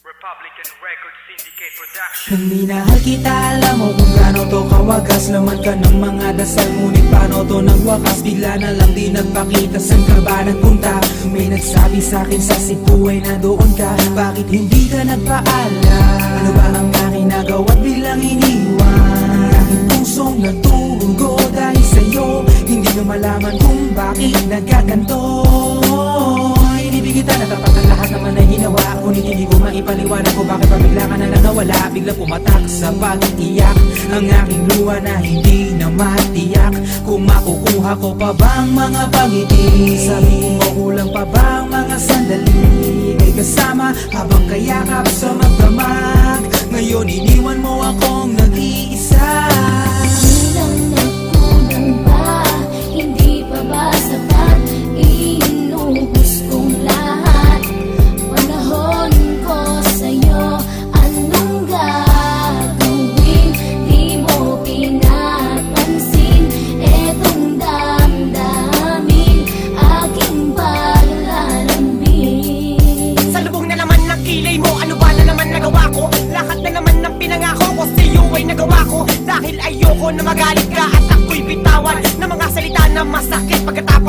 Republican Record Syndicate Production. Nang minahal kita, alam mo kung gaano to kawagas. Laman ka ng mga dasal, ngunit paano to nagwakas? Bigla na lang di nagpakita, saan ka ba nagpunta? May nagsabi sa'kin sa Cebu ay nandoon ka. Bakit hindi ka nagpaalam? Ano ba ang aking nagawa't biglang iniwan? Ang aking pusong nagtugo dahil sa'yo. Hindi nyo malaman kung bakit nagkaganto. Inibig kita na tapat ang lahat naman ay ginawa, ngunit hindi ko maipaliwanag kung bakit pa bigla ka na lang nawala. Bigla pumatak sa pag-iyak ang aking luha na hindi na matiyak. Kung makukuha ko pa bang mga pangiti? Sabihin mo kulang pa bang mga sandali? May kasama habang kayakap sa magdamag. Ngayon iniwan mo akong nag-iisa. Kulang pa, hindi pa ba sapat? Inuubos kong lahat. Panahon ko sa'yo, anong gagawin? Di mo pinapansin etong damdamin, aking paglalambing. Sa lubong na naman ng kilay mo, ano ba na naman nagawa ko? Lahat na naman ng pinangako ko sa'yo ay nagawa ko. Dahil ayoko na magalit ka at ako'y bitawan ng mga salita na masakit. Pagkatapos